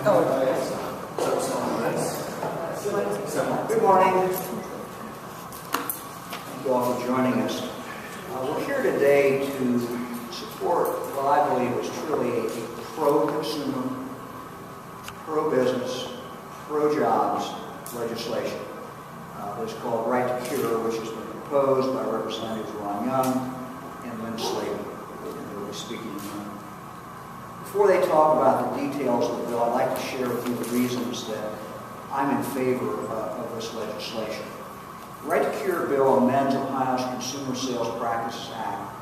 Good morning. Thank you all for joining us. We're here today to support what I believe is truly a pro-consumer, pro-business, pro-jobs legislation. It's called Right to Cure, which has been proposed by Representatives Ron Young and Lynn Slaby, and they will be speaking in a moment. Before they talk about the details of the bill, I'd like to share with you the reasons that I'm in favor of this legislation. The Right to Cure bill amends Ohio's Consumer Sales Practices Act,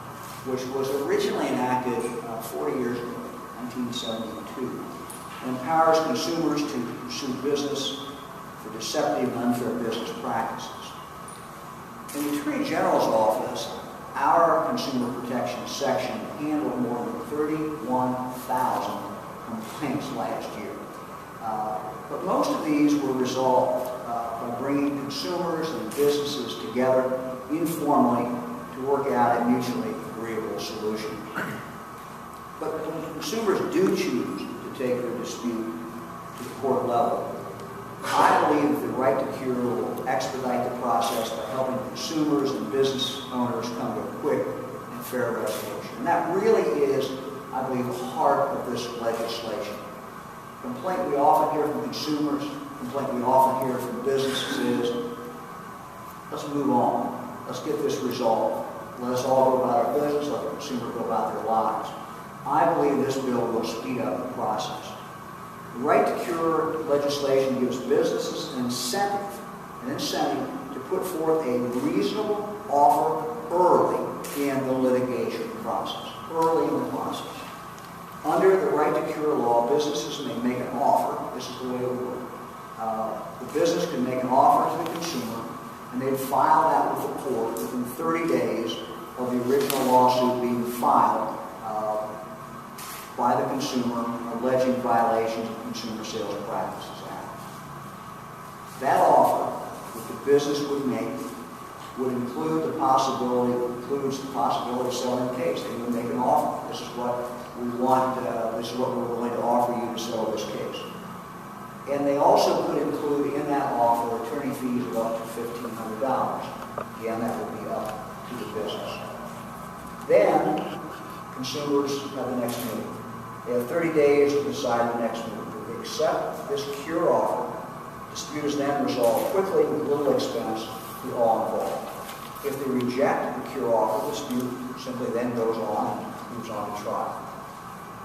which was originally enacted 40 years ago, 1972, and empowers consumers to pursue business for deceptive and unfair business practices. In the Attorney General's office, our Consumer Protection section handled more than 31,000 complaints last year. But most of these were resolved by bringing consumers and businesses together informally to work out a mutually agreeable solution. But when consumers do choose to take their dispute to the court level, I believe that the Right to Cure will expedite the process by helping consumers and business owners come to a quick and fair resolution. And that really is, I believe, the heart of this legislation. The complaint we often hear from consumers, the complaint we often hear from businesses is, let's move on. Let's get this resolved. Let us all go about our business, let the consumer go about their lives. I believe this bill will speed up the process. The Right to Cure legislation gives businesses an incentive to put forth a reasonable offer early in the litigation process, early in the process. Under the Right to Cure law, businesses may make an offer. This is the way it would work. The business can make an offer to the consumer, and they'd file that with the court within 30 days of the original lawsuit being filed by the consumer alleging violations of the Consumer Sales Practices Act. That offer that the business would make would includes the possibility of selling the case. They would make an offer. This is what we want, this is what we're willing to offer you to sell this case. And they also could include in that offer attorney fees of up to $1,500. Again, that would be up to the business. Then, consumers have the next move. They have 30 days to decide the next move. If they accept this cure offer, dispute is then resolved quickly with little expense to all involved. If they reject the cure offer, the dispute simply then goes on and moves on to trial.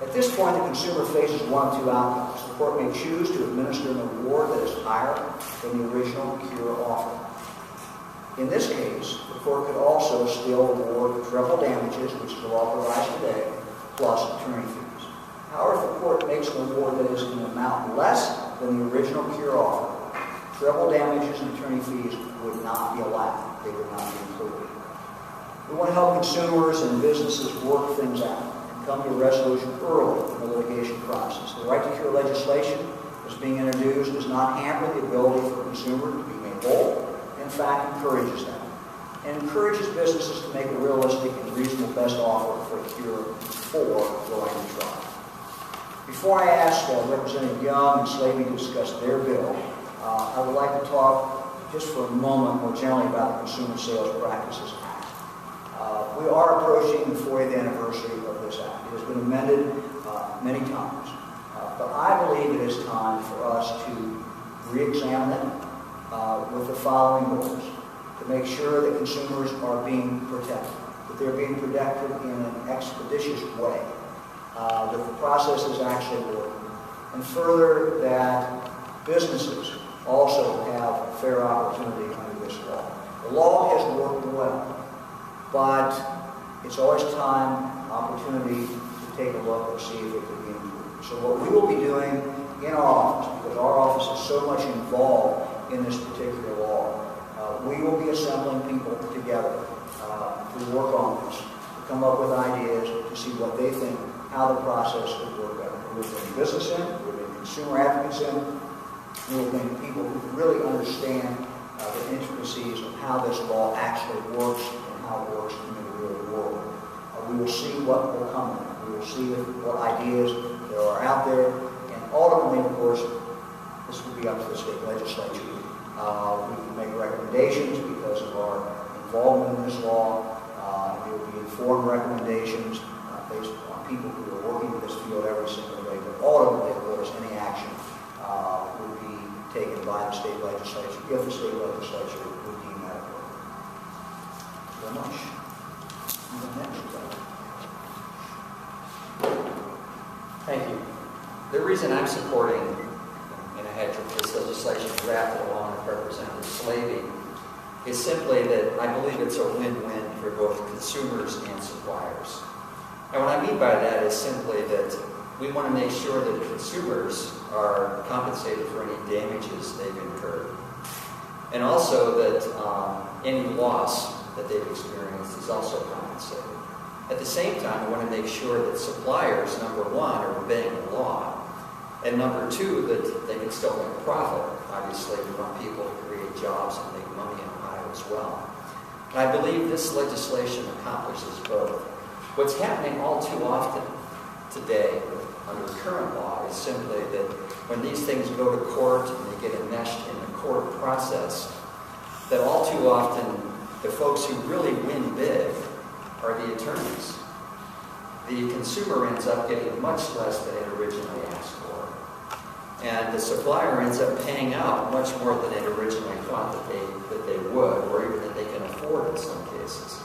At this point, the consumer faces one of two outcomes. The court may choose to administer an award that is higher than the original cure offer. In this case, the court could also still award treble damages, which is authorized today, plus attorney fees. However, if the court makes an award that is an amount less than the original cure offer, treble damages and attorney fees would not be allowed. They would not be included. We want to help consumers and businesses work things out and come to a resolution early in the litigation process. The Right to Cure legislation that's being introduced does not hamper the ability for a consumer to be made whole. In fact, encourages them. And encourages businesses to make a realistic and reasonable best offer for a cure before going to trial. Before I ask Representative Young and Slaby to discuss their bill, I would like to talk just for a moment more generally about the Consumer Sales Practices Act. We are approaching the 40th anniversary of this act. It has been amended many times, but I believe it is time for us to re-examine it with the following goals: to make sure that consumers are being protected, that they're being protected in an expeditious way, that the process is actually working, and further, that businesses also have a fair opportunity under this law. The law has worked well, but it's always time, opportunity to take a look and see if it could be improved. So what we will be doing in our office, because our office is so much involved in this particular law, we will be assembling people together to work on this, to come up with ideas, to see what they think, how the process could work better. We'll bring business in, we'll bring consumer advocates in, we'll bring people who really understand the intricacies of how this law actually works and how it works in the real world. We will see what will come in. We will see what ideas there are out there, and ultimately, of course, this will be up to the state legislature. We can make recommendations because of our involvement in this law. There will be informed recommendations based on people who are working in this field every single day. But ultimately, of course, any action will be taken by the state legislature if the state legislature would deem that appropriate. Very much. Thank you. The reason I'm supporting, and I had this legislation drafted along with Representative Slaby, is simply that I believe it's a win-win for both consumers and suppliers. And what I mean by that is simply that we want to make sure that consumers are compensated for any damages they've incurred. And also that any loss that they've experienced is also compensated. At the same time, we want to make sure that suppliers, number one, are obeying the law. And number two, that they can still make a profit. Obviously, we want people to create jobs and make money in Ohio as well. And I believe this legislation accomplishes both. What's happening all too often today under current law is simply that when these things go to court and they get enmeshed in the court process, that all too often the folks who really win big are the attorneys. The consumer ends up getting much less than it originally asked for. And the supplier ends up paying out much more than it originally thought that they would, or even that they can afford in some cases.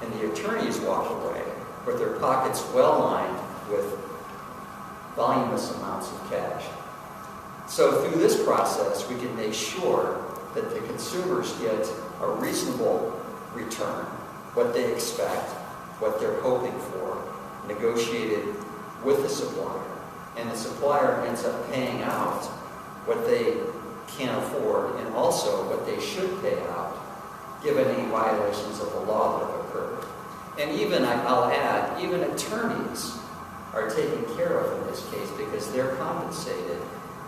And the attorneys walk away with their pockets well lined with voluminous amounts of cash. So through this process, we can make sure that the consumers get a reasonable return, what they expect, what they're hoping for, negotiated with the supplier. And the supplier ends up paying out what they can afford and also what they should pay out, given any violations of the law that have occurred. And even, I'll add, even attorneys are taken care of in this case because they're compensated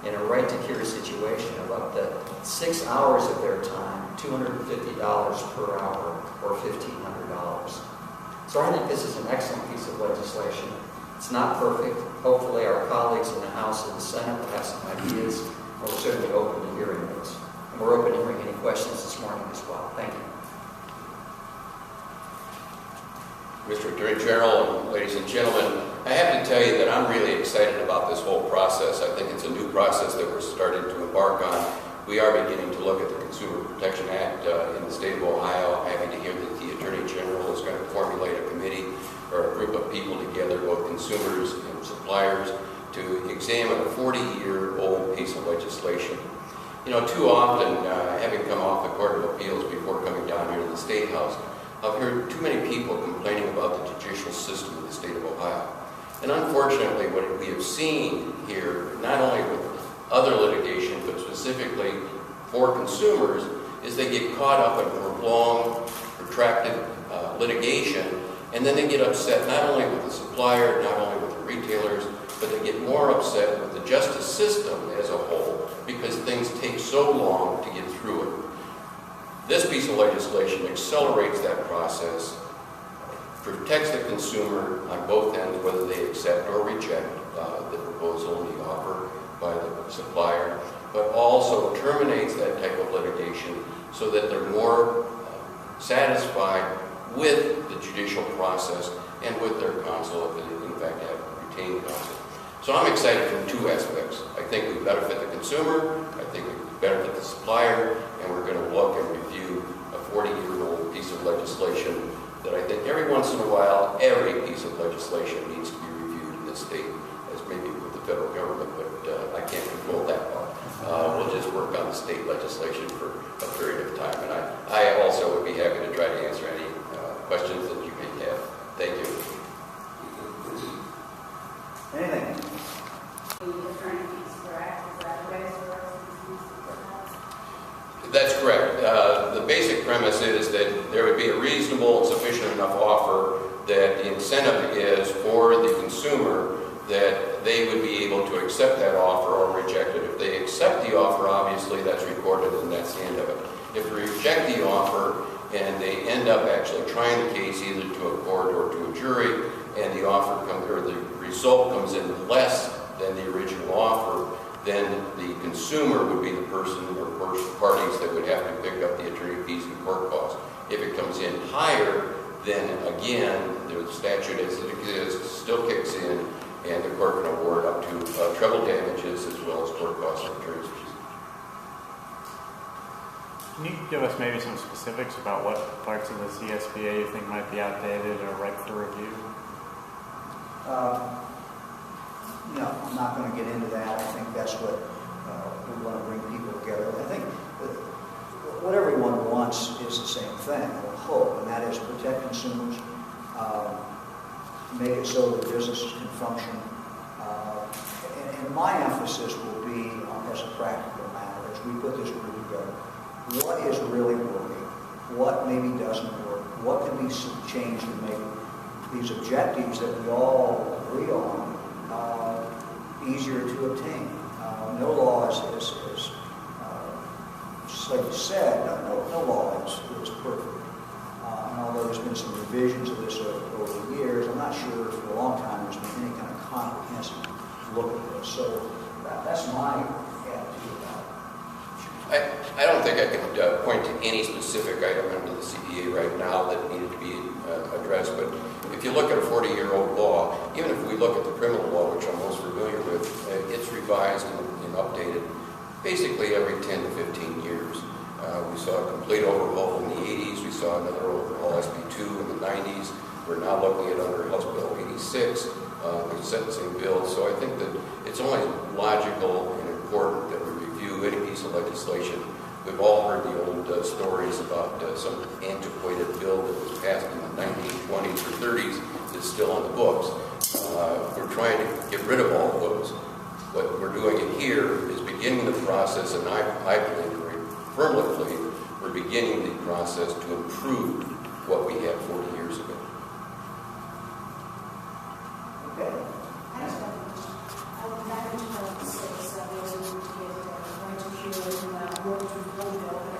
in a right-to-cure situation of up to 6 hours of their time, $250 per hour, or $1,500. So I think this is an excellent piece of legislation. It's not perfect. Hopefully our colleagues in the House and the Senate will have some ideas, and we're certainly open to hearing those. And we're open to hearing any questions this morning as well. Thank you. Mr. Attorney General, and ladies and gentlemen, I have to tell you that I'm really excited about this whole process. I think it's a new process that we're starting to embark on. We are beginning to look at the Consumer Protection Act in the state of Ohio. Happy to hear that the Attorney General is going to formulate a committee or a group of people together, both consumers and suppliers, to examine a 40-year-old piece of legislation. You know, too often, having come off the Court of Appeals before coming down here to the State House, I've heard too many people complaining about the judicial system of the state of Ohio. And unfortunately, what we have seen here, not only with other litigation, but specifically for consumers, is they get caught up in prolonged, protracted litigation, and then they get upset not only with the supplier, not only with the retailers, but they get more upset with the justice system as a whole because things take so long to get through it. This piece of legislation accelerates that process, protects the consumer on both ends, whether they accept or reject the proposal and the offer by the supplier, but also terminates that type of litigation so that they're more satisfied with the judicial process and with their counsel if they in fact have retained counsel. So I'm excited from two aspects. I think we benefit the consumer, I think we benefit the supplier, and we're going to look and review a 40-year-old piece of legislation that I think every once in a while, every piece of legislation needs to be reviewed in this state, as maybe with the federal government, but I can't control that part. We'll just work on the state legislation for a period of time, and I also would be happy to try to answer any questions that you may have. Thank you. Anything? That's correct. The basic premise is that there would be a reasonable and sufficient enough offer that the incentive is for the consumer that they would be able to accept that offer or reject it. If they accept the offer, obviously that's recorded and that's the end of it. If they reject the offer and they end up actually trying the case either to a court or to a jury, and the offer comes or the result comes in less than the original offer, then the consumer would be the person or parties that would have to pick up the attorney fees and court costs. If it comes in higher, then again, the statute as it exists still kicks in, and the court can award up to treble damages as well as court costs and attorney's fees. Can you give us maybe some specifics about what parts of the CSBA you think might be outdated or ripe for review? No, I'm not going to get into that. I think that's what we want to bring people together. I think what everyone wants is the same thing, I would hope, and that is protect consumers, make it so that businesses can function. And my emphasis will be on, as a practical matter, as we put this group together, what is really working, what maybe doesn't work, what can be changed to make these objectives that we all agree on easier to obtain. No law is Slaby said, no law is perfect. And although there's been some revisions of this over the years, I'm not sure for a long time there's been any kind of comprehensive look at this. So that's my attitude about it. I don't think I can point to any specific item under the CPA right now that needed to be addressed, but if you look at a 40-year-old law, even if we look at the criminal law, which I'm most familiar with, it's revised and updated basically every 10 to 15 years. We saw a complete overhaul in the 80s. We saw another overhaul, SB2, in the 90s. We're now looking at under House Bill 86, the sentencing bill. So I think that it's only logical and important that we review any piece of legislation. We've all heard the old stories about some antiquated bill that was passed in the 1920s or 30s that's still on the books. We're trying to get rid of all of those. What we're doing here is beginning the process, and I believe very firmly believe we're beginning the process to improve what we had 40 years ago. Okay. I just have a question. Back in 2006, there was a going to hear work to hold